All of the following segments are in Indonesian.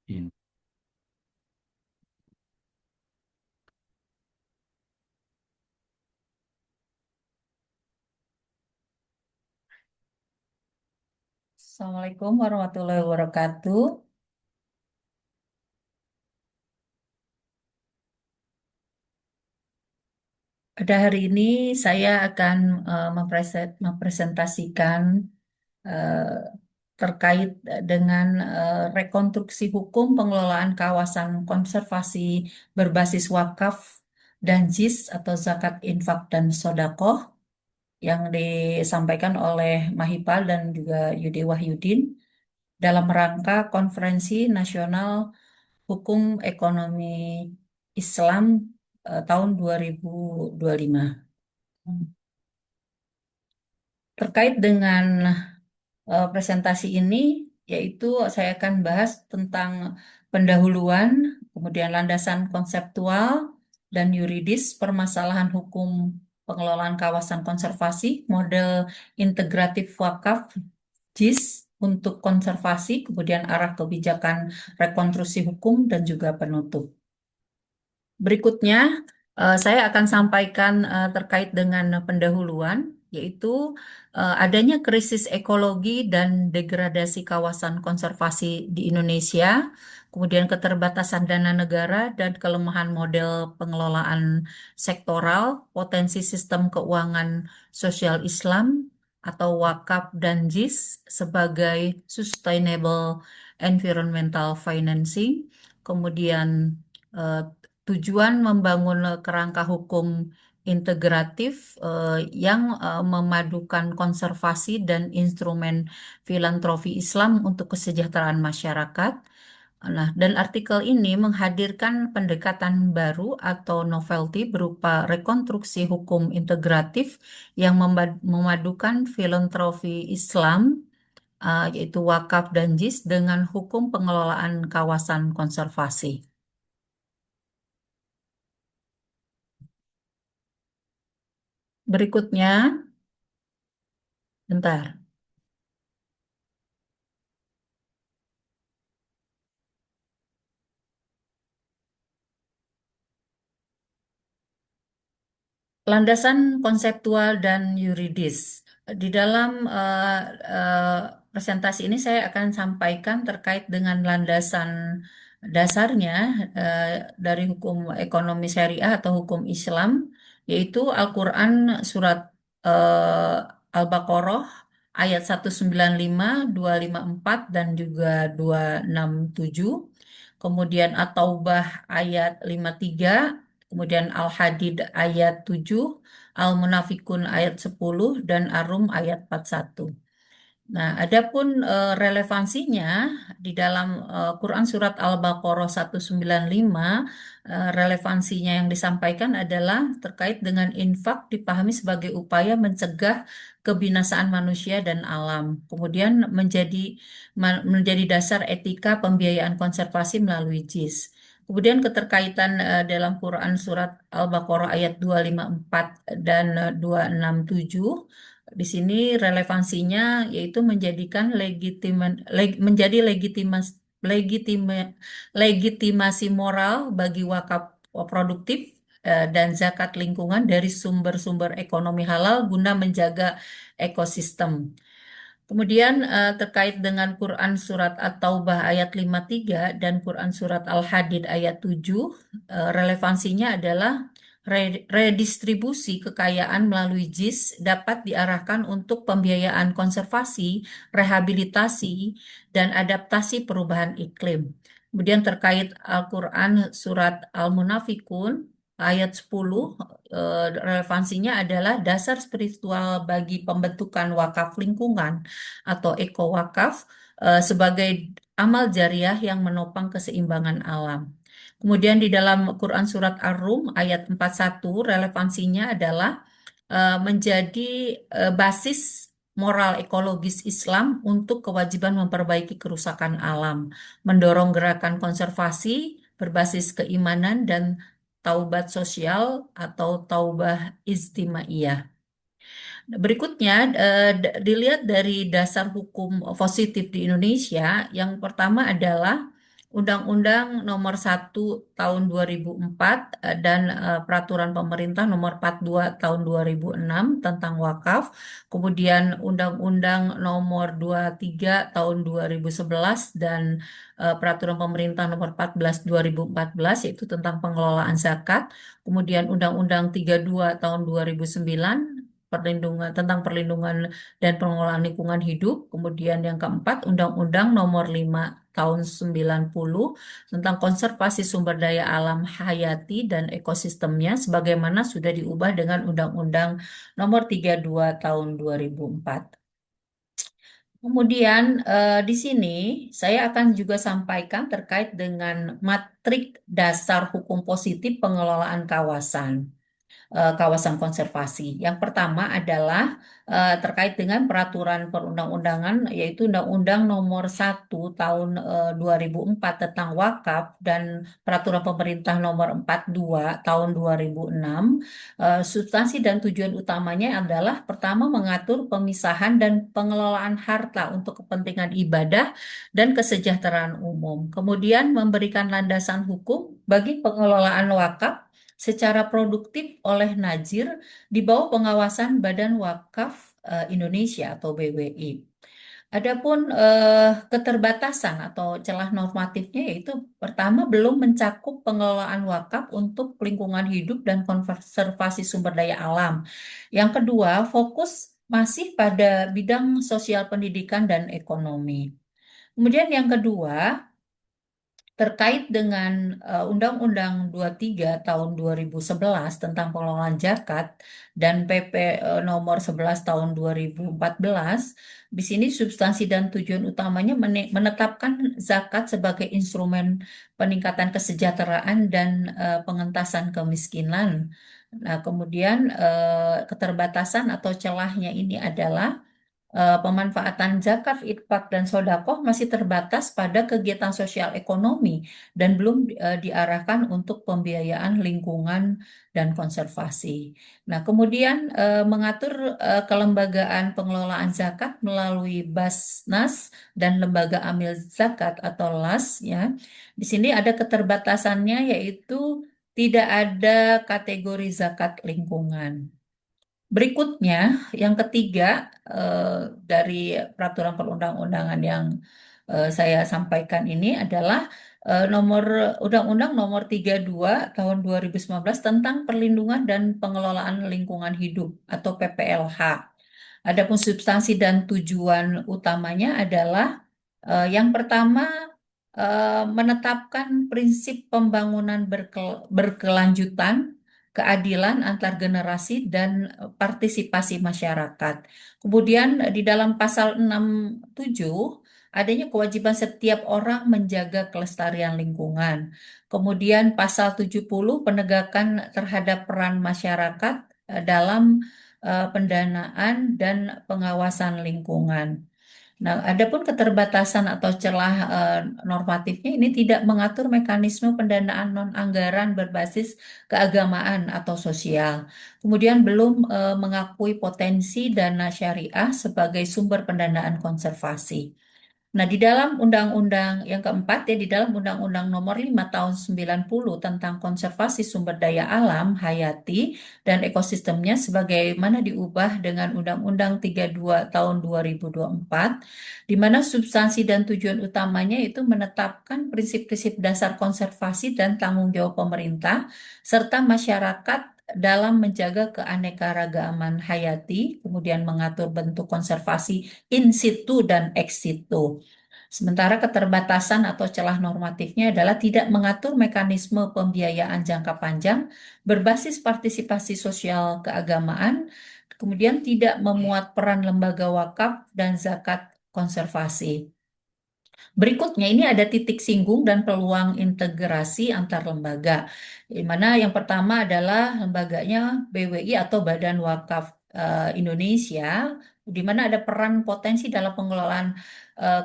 In- Assalamualaikum warahmatullahi wabarakatuh. Pada hari ini saya akan mempresentasikan eh, terkait dengan rekonstruksi hukum pengelolaan kawasan konservasi berbasis wakaf dan JIS atau zakat infak dan sodakoh yang disampaikan oleh Mahipal dan juga Yudi Wahyudin dalam rangka Konferensi Nasional Hukum Ekonomi Islam tahun 2025. Terkait dengan presentasi ini, yaitu saya akan bahas tentang pendahuluan, kemudian landasan konseptual dan yuridis permasalahan hukum pengelolaan kawasan konservasi, model integratif wakaf, JIS untuk konservasi, kemudian arah kebijakan rekonstruksi hukum dan juga penutup. Berikutnya, saya akan sampaikan terkait dengan pendahuluan, yaitu adanya krisis ekologi dan degradasi kawasan konservasi di Indonesia, kemudian keterbatasan dana negara dan kelemahan model pengelolaan sektoral, potensi sistem keuangan sosial Islam atau wakaf dan JIS sebagai sustainable environmental financing, kemudian eh, tujuan membangun kerangka hukum integratif yang memadukan konservasi dan instrumen filantropi Islam untuk kesejahteraan masyarakat. Nah, dan artikel ini menghadirkan pendekatan baru atau novelty berupa rekonstruksi hukum integratif yang memadukan filantropi Islam, yaitu wakaf dan JIS dengan hukum pengelolaan kawasan konservasi. Berikutnya, bentar. Landasan konseptual dan yuridis. Di dalam eh, presentasi ini saya akan sampaikan terkait dengan landasan dasarnya eh, dari hukum ekonomi syariah atau hukum Islam, yaitu Al-Quran surat Al-Baqarah ayat 195, 254, dan juga 267. Kemudian At-Taubah ayat 53, kemudian Al-Hadid ayat 7, Al-Munafikun ayat 10, dan Ar-Rum ayat 41. Nah, adapun relevansinya di dalam Quran Surat Al-Baqarah 195, relevansinya yang disampaikan adalah terkait dengan infak dipahami sebagai upaya mencegah kebinasaan manusia dan alam. Kemudian menjadi dasar etika pembiayaan konservasi melalui JIS. Kemudian keterkaitan dalam Quran Surat Al-Baqarah ayat 254 dan 267. Di sini relevansinya yaitu menjadikan menjadi legitimasi moral bagi wakaf produktif dan zakat lingkungan dari sumber-sumber ekonomi halal guna menjaga ekosistem. Kemudian terkait dengan Quran Surat At-Taubah ayat 53 dan Quran Surat Al-Hadid ayat 7, relevansinya adalah redistribusi kekayaan melalui JIS dapat diarahkan untuk pembiayaan konservasi, rehabilitasi, dan adaptasi perubahan iklim. Kemudian terkait Al-Quran Surat Al-Munafikun ayat 10, relevansinya adalah dasar spiritual bagi pembentukan wakaf lingkungan atau eko wakaf sebagai amal jariah yang menopang keseimbangan alam. Kemudian di dalam Quran Surat Ar-Rum ayat 41 relevansinya adalah menjadi basis moral ekologis Islam untuk kewajiban memperbaiki kerusakan alam, mendorong gerakan konservasi berbasis keimanan dan taubat sosial atau taubah ijtimaiyah. Berikutnya, dilihat dari dasar hukum positif di Indonesia, yang pertama adalah Undang-Undang Nomor 1 Tahun 2004 dan Peraturan Pemerintah Nomor 42 Tahun 2006 tentang wakaf. Kemudian Undang-Undang Nomor 23 Tahun 2011 dan Peraturan Pemerintah Nomor 14 2014 yaitu tentang pengelolaan zakat. Kemudian Undang-Undang 32 Tahun 2009 perlindungan dan pengelolaan lingkungan hidup. Kemudian yang keempat, Undang-Undang Nomor 5 Tahun 90 tentang konservasi sumber daya alam hayati dan ekosistemnya sebagaimana sudah diubah dengan Undang-Undang Nomor 32 Tahun 2004. Kemudian di sini saya akan juga sampaikan terkait dengan matrik dasar hukum positif pengelolaan kawasan konservasi. Yang pertama adalah terkait dengan peraturan perundang-undangan, yaitu Undang-Undang Nomor 1 Tahun 2004 tentang wakaf dan Peraturan Pemerintah Nomor 42 Tahun 2006. Substansi dan tujuan utamanya adalah pertama mengatur pemisahan dan pengelolaan harta untuk kepentingan ibadah dan kesejahteraan umum. Kemudian memberikan landasan hukum bagi pengelolaan wakaf secara produktif oleh Najir di bawah pengawasan Badan Wakaf Indonesia atau BWI. Adapun keterbatasan atau celah normatifnya yaitu pertama belum mencakup pengelolaan wakaf untuk lingkungan hidup dan konservasi sumber daya alam. Yang kedua, fokus masih pada bidang sosial pendidikan dan ekonomi. Kemudian yang kedua, terkait dengan Undang-Undang 23 tahun 2011 tentang pengelolaan zakat dan PP nomor 11 tahun 2014, di sini substansi dan tujuan utamanya menetapkan zakat sebagai instrumen peningkatan kesejahteraan dan pengentasan kemiskinan. Nah, kemudian keterbatasan atau celahnya ini adalah pemanfaatan zakat, infak, dan sodakoh masih terbatas pada kegiatan sosial ekonomi dan belum diarahkan untuk pembiayaan lingkungan dan konservasi. Nah, kemudian mengatur kelembagaan pengelolaan zakat melalui Basnas dan Lembaga Amil Zakat atau LAS ya. Di sini ada keterbatasannya yaitu tidak ada kategori zakat lingkungan. Berikutnya, yang ketiga dari peraturan perundang-undangan yang saya sampaikan ini adalah nomor Undang-Undang Nomor 32 Tahun 2019 tentang Perlindungan dan Pengelolaan Lingkungan Hidup atau PPLH. Adapun substansi dan tujuan utamanya adalah yang pertama menetapkan prinsip pembangunan berkelanjutan, keadilan antar generasi dan partisipasi masyarakat. Kemudian di dalam pasal 67 adanya kewajiban setiap orang menjaga kelestarian lingkungan. Kemudian pasal 70 penegakan terhadap peran masyarakat dalam pendanaan dan pengawasan lingkungan. Nah, adapun keterbatasan atau celah normatifnya ini tidak mengatur mekanisme pendanaan non-anggaran berbasis keagamaan atau sosial. Kemudian belum mengakui potensi dana syariah sebagai sumber pendanaan konservasi. Nah, di dalam undang-undang yang keempat ya di dalam Undang-Undang Nomor 5 Tahun 90 tentang konservasi sumber daya alam hayati dan ekosistemnya sebagaimana diubah dengan Undang-Undang 32 Tahun 2024 di mana substansi dan tujuan utamanya itu menetapkan prinsip-prinsip dasar konservasi dan tanggung jawab pemerintah serta masyarakat dalam menjaga keanekaragaman hayati, kemudian mengatur bentuk konservasi in situ dan ex situ. Sementara keterbatasan atau celah normatifnya adalah tidak mengatur mekanisme pembiayaan jangka panjang berbasis partisipasi sosial keagamaan, kemudian tidak memuat peran lembaga wakaf dan zakat konservasi. Berikutnya ini ada titik singgung dan peluang integrasi antar lembaga. Di mana yang pertama adalah lembaganya BWI atau Badan Wakaf Indonesia, di mana ada peran potensi dalam pengelolaan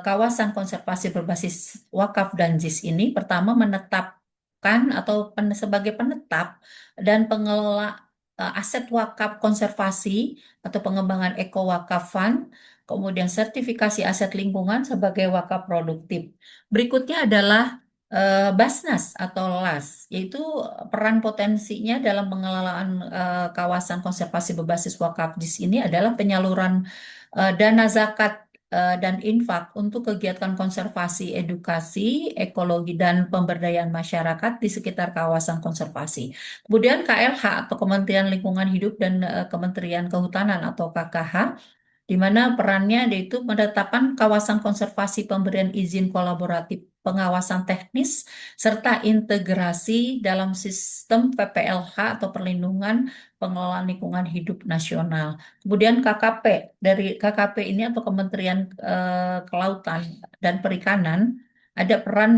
kawasan konservasi berbasis wakaf dan JIS ini. Pertama menetapkan atau sebagai penetap dan pengelola aset wakaf konservasi atau pengembangan eko wakafan, kemudian sertifikasi aset lingkungan sebagai wakaf produktif. Berikutnya adalah Basnas atau LAS, yaitu peran potensinya dalam pengelolaan kawasan konservasi berbasis wakaf di sini adalah penyaluran dana zakat dan infak untuk kegiatan konservasi, edukasi, ekologi, dan pemberdayaan masyarakat di sekitar kawasan konservasi. Kemudian KLH atau Kementerian Lingkungan Hidup dan Kementerian Kehutanan atau KKH di mana perannya yaitu penetapan kawasan konservasi, pemberian izin kolaboratif, pengawasan teknis, serta integrasi dalam sistem PPLH atau Perlindungan Pengelolaan Lingkungan Hidup Nasional. Kemudian KKP, dari KKP ini atau Kementerian Kelautan dan Perikanan, ada peran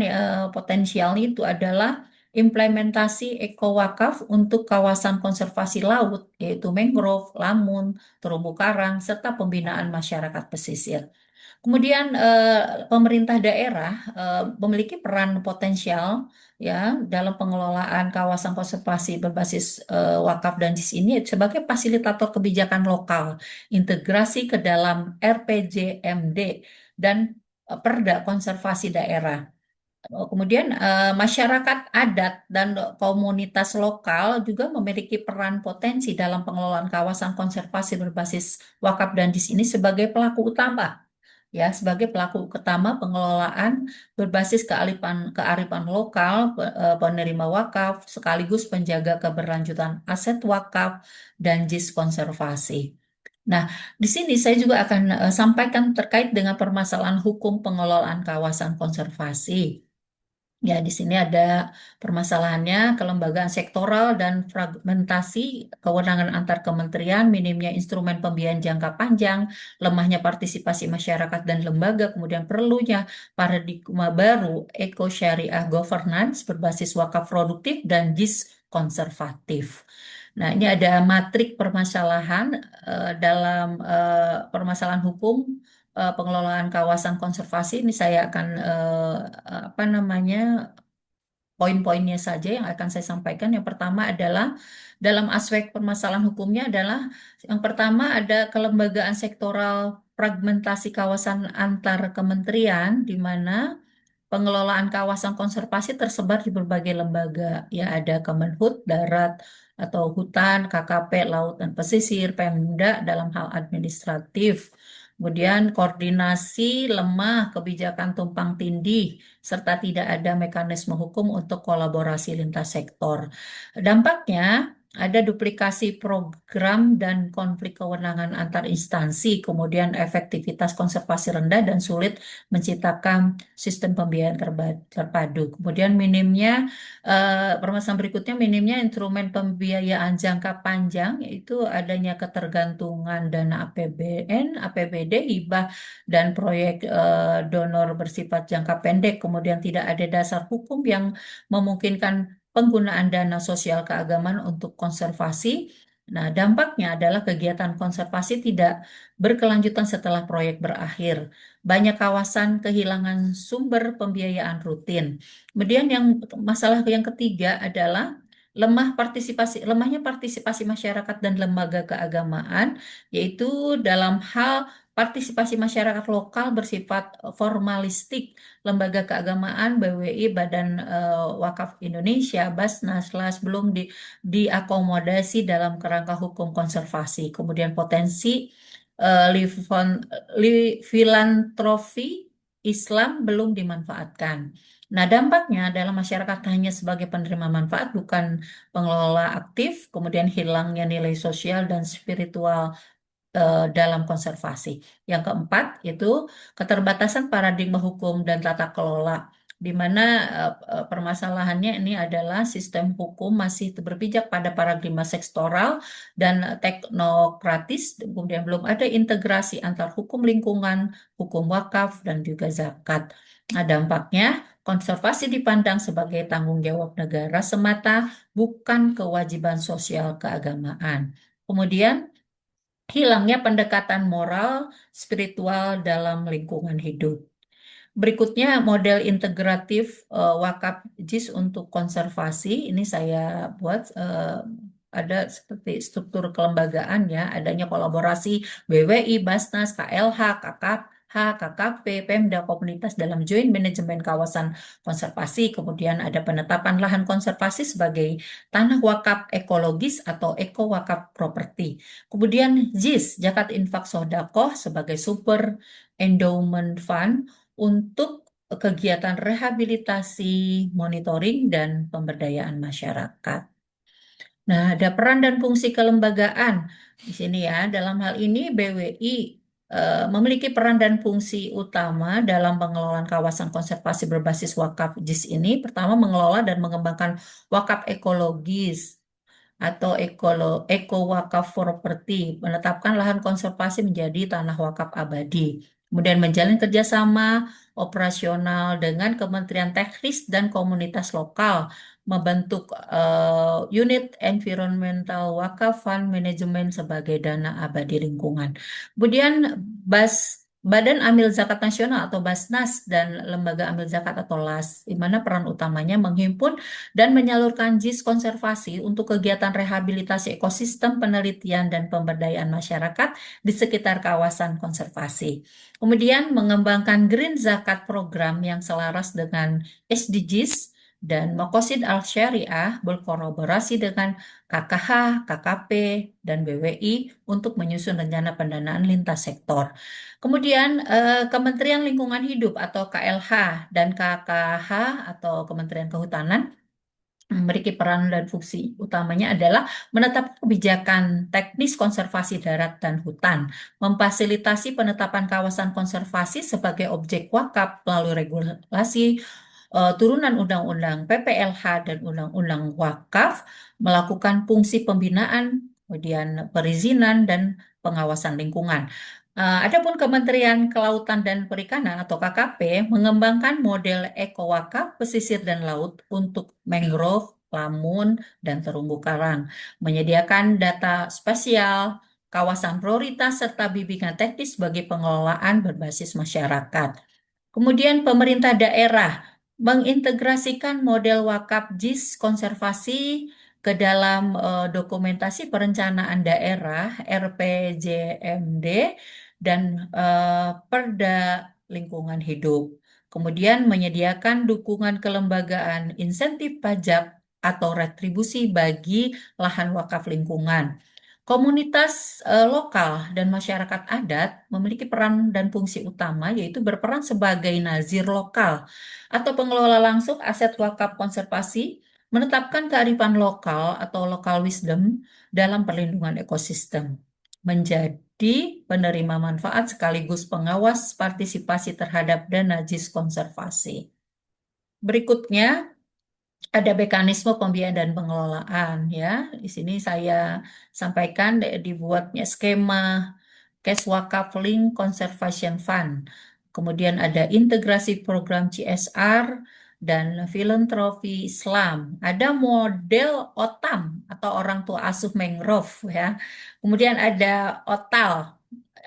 potensialnya itu adalah implementasi ekowakaf untuk kawasan konservasi laut, yaitu mangrove, lamun, terumbu karang, serta pembinaan masyarakat pesisir. Kemudian pemerintah daerah memiliki peran potensial ya dalam pengelolaan kawasan konservasi berbasis wakaf dan di sini sebagai fasilitator kebijakan lokal, integrasi ke dalam RPJMD dan Perda Konservasi Daerah. Kemudian masyarakat adat dan komunitas lokal juga memiliki peran potensi dalam pengelolaan kawasan konservasi berbasis wakaf dan di sini sebagai pelaku utama ya sebagai pelaku utama pengelolaan berbasis kearifan lokal penerima wakaf sekaligus penjaga keberlanjutan aset wakaf dan JIS konservasi. Nah, di sini saya juga akan sampaikan terkait dengan permasalahan hukum pengelolaan kawasan konservasi. Ya, di sini ada permasalahannya kelembagaan sektoral dan fragmentasi kewenangan antar kementerian, minimnya instrumen pembiayaan jangka panjang, lemahnya partisipasi masyarakat dan lembaga, kemudian perlunya paradigma baru eco-syariah governance berbasis wakaf produktif dan JIS konservatif. Nah, ini ada matrik permasalahan dalam permasalahan hukum pengelolaan kawasan konservasi. Ini saya akan apa namanya poin-poinnya saja yang akan saya sampaikan. Yang pertama adalah dalam aspek permasalahan hukumnya adalah yang pertama ada kelembagaan sektoral fragmentasi kawasan antar kementerian di mana pengelolaan kawasan konservasi tersebar di berbagai lembaga. Ya, ada Kemenhut, Darat atau Hutan, KKP, Laut dan Pesisir, Pemda dalam hal administratif. Kemudian koordinasi lemah, kebijakan tumpang tindih, serta tidak ada mekanisme hukum untuk kolaborasi lintas sektor. Dampaknya ada duplikasi program dan konflik kewenangan antar instansi, kemudian efektivitas konservasi rendah dan sulit menciptakan sistem pembiayaan terpadu. Kemudian minimnya permasalahan berikutnya minimnya instrumen pembiayaan jangka panjang yaitu adanya ketergantungan dana APBN, APBD, hibah dan proyek donor bersifat jangka pendek. Kemudian tidak ada dasar hukum yang memungkinkan penggunaan dana sosial keagamaan untuk konservasi. Nah, dampaknya adalah kegiatan konservasi tidak berkelanjutan setelah proyek berakhir. Banyak kawasan kehilangan sumber pembiayaan rutin. Kemudian yang masalah yang ketiga adalah lemahnya partisipasi masyarakat dan lembaga keagamaan, yaitu dalam hal partisipasi masyarakat lokal bersifat formalistik, lembaga keagamaan, BWI, Badan Wakaf Indonesia, Basnas, LAS belum diakomodasi dalam kerangka hukum konservasi. Kemudian potensi eh, livon- filantropi Islam belum dimanfaatkan. Nah, dampaknya adalah masyarakat hanya sebagai penerima manfaat, bukan pengelola aktif, kemudian hilangnya nilai sosial dan spiritual dalam konservasi. Yang keempat itu keterbatasan paradigma hukum dan tata kelola, di mana permasalahannya ini adalah sistem hukum masih berpijak pada paradigma sektoral dan teknokratis, kemudian belum ada integrasi antar hukum lingkungan, hukum wakaf, dan juga zakat. Nah, dampaknya konservasi dipandang sebagai tanggung jawab negara semata, bukan kewajiban sosial keagamaan. Kemudian hilangnya pendekatan moral, spiritual dalam lingkungan hidup. Berikutnya model integratif wakaf JIS untuk konservasi. Ini saya buat ada seperti struktur kelembagaan ya, adanya kolaborasi BWI, Basnas, KLH, KKP, KKP, Pemda, komunitas dalam joint manajemen kawasan konservasi. Kemudian ada penetapan lahan konservasi sebagai tanah wakaf ekologis atau eko wakaf properti. Kemudian JIS, Zakat Infak Sodaqoh sebagai super endowment fund untuk kegiatan rehabilitasi, monitoring, dan pemberdayaan masyarakat. Nah, ada peran dan fungsi kelembagaan di sini ya. Dalam hal ini BWI memiliki peran dan fungsi utama dalam pengelolaan kawasan konservasi berbasis wakaf JIS ini. Pertama, mengelola dan mengembangkan wakaf ekologis atau eko wakaf properti, menetapkan lahan konservasi menjadi tanah wakaf abadi. Kemudian menjalin kerjasama operasional dengan Kementerian Teknis dan komunitas lokal, membentuk unit environmental wakaf fund management sebagai dana abadi lingkungan. Kemudian Badan Amil Zakat Nasional atau Basnas dan Lembaga Amil Zakat atau LAS, di mana peran utamanya menghimpun dan menyalurkan JIS konservasi untuk kegiatan rehabilitasi ekosistem, penelitian, dan pemberdayaan masyarakat di sekitar kawasan konservasi. Kemudian mengembangkan Green Zakat program yang selaras dengan SDGs dan Makosid Al-Syariah berkolaborasi dengan KKH, KKP, dan BWI untuk menyusun rencana pendanaan lintas sektor. Kemudian Kementerian Lingkungan Hidup atau KLH dan KKH atau Kementerian Kehutanan memiliki peran dan fungsi utamanya adalah menetapkan kebijakan teknis konservasi darat dan hutan, memfasilitasi penetapan kawasan konservasi sebagai objek wakaf melalui regulasi turunan Undang-Undang PPLH dan Undang-Undang Wakaf, melakukan fungsi pembinaan, kemudian perizinan dan pengawasan lingkungan. Adapun Kementerian Kelautan dan Perikanan atau KKP mengembangkan model eko wakaf pesisir dan laut untuk mangrove, lamun, dan terumbu karang, menyediakan data spasial, kawasan prioritas serta bimbingan teknis bagi pengelolaan berbasis masyarakat. Kemudian pemerintah daerah mengintegrasikan model wakaf JIS konservasi ke dalam dokumentasi perencanaan daerah RPJMD dan Perda Lingkungan Hidup. Kemudian menyediakan dukungan kelembagaan insentif pajak atau retribusi bagi lahan wakaf lingkungan. Komunitas lokal dan masyarakat adat memiliki peran dan fungsi utama, yaitu berperan sebagai nazir lokal atau pengelola langsung aset wakaf konservasi, menetapkan kearifan lokal atau local wisdom dalam perlindungan ekosistem, menjadi penerima manfaat sekaligus pengawas partisipasi terhadap dana JIS konservasi. Berikutnya, ada mekanisme pembiayaan dan pengelolaan ya. Di sini saya sampaikan dibuatnya skema Cash Wakaf Link Conservation Fund. Kemudian ada integrasi program CSR dan filantropi Islam. Ada model OTAM atau orang tua asuh mangrove ya. Kemudian ada OTAL.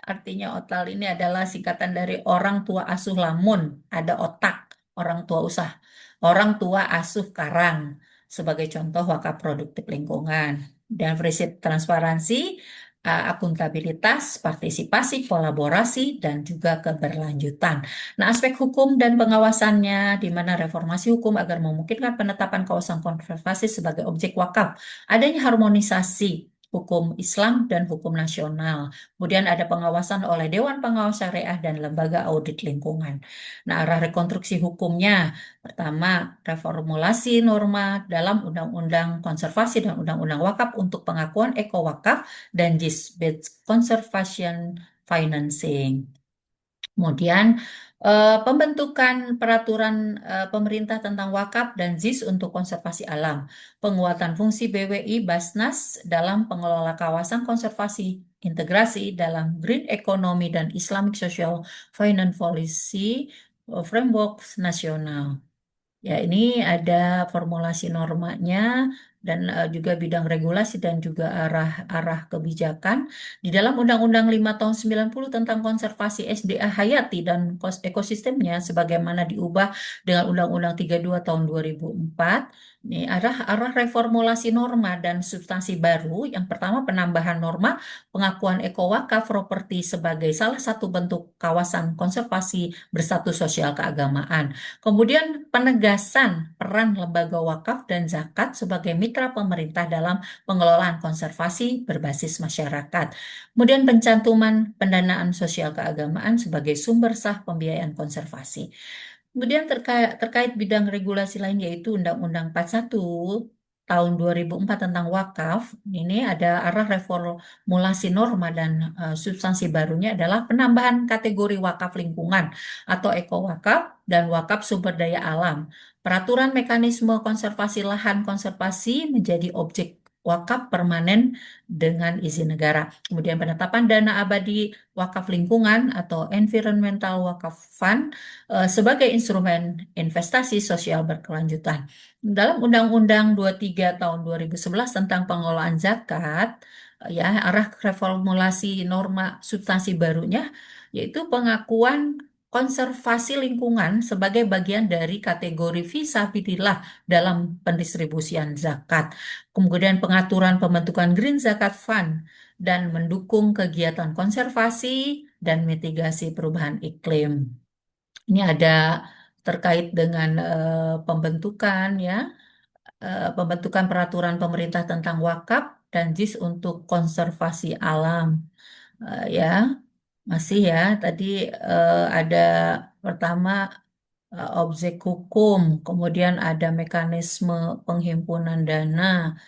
Artinya OTAL ini adalah singkatan dari orang tua asuh lamun. Ada otak, orang tua usaha orang tua asuh karang sebagai contoh wakaf produktif lingkungan dan prinsip transparansi, akuntabilitas, partisipasi, kolaborasi, dan juga keberlanjutan. Nah, aspek hukum dan pengawasannya di mana reformasi hukum agar memungkinkan penetapan kawasan konservasi sebagai objek wakaf, adanya harmonisasi hukum Islam dan hukum nasional. Kemudian ada pengawasan oleh Dewan Pengawas Syariah dan Lembaga Audit Lingkungan. Nah, arah rekonstruksi hukumnya pertama, reformulasi norma dalam Undang-Undang Konservasi dan Undang-Undang Wakaf untuk pengakuan eko wakaf dan JIS-based conservation financing. Kemudian pembentukan peraturan pemerintah tentang wakaf dan JIS untuk konservasi alam, penguatan fungsi BWI Basnas dalam pengelola kawasan konservasi, integrasi dalam green economy dan Islamic Social Finance Policy Framework nasional. Ya, ini ada formulasi normanya dan juga bidang regulasi dan juga arah-arah kebijakan di dalam Undang-Undang 5 tahun 90 tentang konservasi SDA hayati dan ekosistemnya sebagaimana diubah dengan Undang-Undang 32 tahun 2004. Ini arah-arah reformulasi norma dan substansi baru. Yang pertama, penambahan norma pengakuan ekowakaf properti sebagai salah satu bentuk kawasan konservasi berstatus sosial keagamaan. Kemudian penegasan peran lembaga wakaf dan zakat sebagai mitra pemerintah dalam pengelolaan konservasi berbasis masyarakat. Kemudian pencantuman pendanaan sosial keagamaan sebagai sumber sah pembiayaan konservasi. Kemudian terkait bidang regulasi lain yaitu Undang-Undang 41 tahun 2004 tentang wakaf. Ini ada arah reformulasi norma dan substansi barunya adalah penambahan kategori wakaf lingkungan atau ekowakaf dan wakaf sumber daya alam. Peraturan mekanisme konservasi lahan konservasi menjadi objek wakaf permanen dengan izin negara. Kemudian penetapan dana abadi wakaf lingkungan atau Environmental Wakaf Fund sebagai instrumen investasi sosial berkelanjutan. Dalam Undang-Undang 23 tahun 2011 tentang pengelolaan zakat, ya arah reformulasi norma substansi barunya yaitu pengakuan konservasi lingkungan sebagai bagian dari kategori fisabilillah dalam pendistribusian zakat. Kemudian pengaturan pembentukan Green Zakat Fund dan mendukung kegiatan konservasi dan mitigasi perubahan iklim. Ini ada terkait dengan pembentukan ya, pembentukan peraturan pemerintah tentang wakaf dan JIS untuk konservasi alam. Ya, masih ya. Tadi ada pertama objek hukum, kemudian ada mekanisme penghimpunan dana,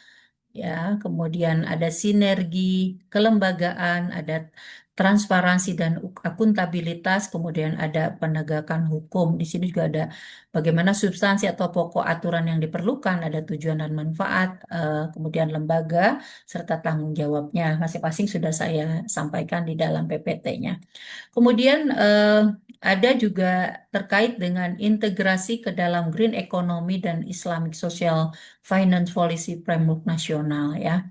ya, kemudian ada sinergi kelembagaan, ada transparansi dan akuntabilitas, kemudian ada penegakan hukum. Di sini juga ada bagaimana substansi atau pokok aturan yang diperlukan, ada tujuan dan manfaat, kemudian lembaga serta tanggung jawabnya. Masing-masing sudah saya sampaikan di dalam PPT-nya. Kemudian ada juga terkait dengan integrasi ke dalam green economy dan Islamic Social Finance Policy Framework nasional ya.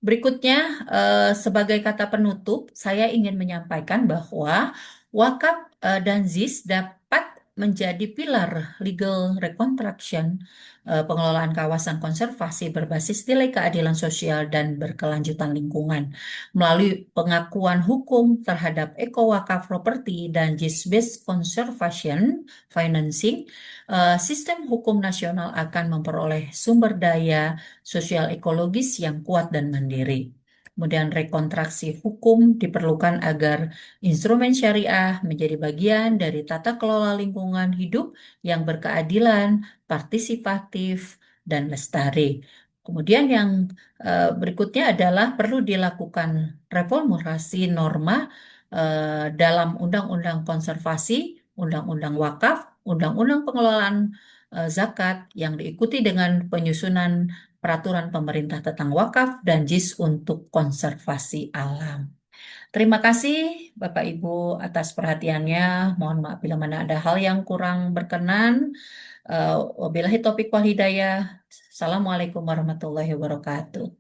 Berikutnya, sebagai kata penutup, saya ingin menyampaikan bahwa wakaf dan ZIS dapat menjadi pilar legal reconstruction pengelolaan kawasan konservasi berbasis nilai keadilan sosial dan berkelanjutan lingkungan. Melalui pengakuan hukum terhadap eco-wakaf property dan ZIS-based conservation financing, sistem hukum nasional akan memperoleh sumber daya sosial ekologis yang kuat dan mandiri. Kemudian rekonstruksi hukum diperlukan agar instrumen syariah menjadi bagian dari tata kelola lingkungan hidup yang berkeadilan, partisipatif, dan lestari. Kemudian yang berikutnya adalah perlu dilakukan reformulasi norma dalam Undang-Undang Konservasi, Undang-Undang Wakaf, Undang-Undang Pengelolaan Zakat yang diikuti dengan penyusunan peraturan pemerintah tentang wakaf dan JIS untuk konservasi alam. Terima kasih Bapak Ibu atas perhatiannya. Mohon maaf bila mana ada hal yang kurang berkenan. Wabillahi taufiq wal hidayah. Assalamualaikum warahmatullahi wabarakatuh.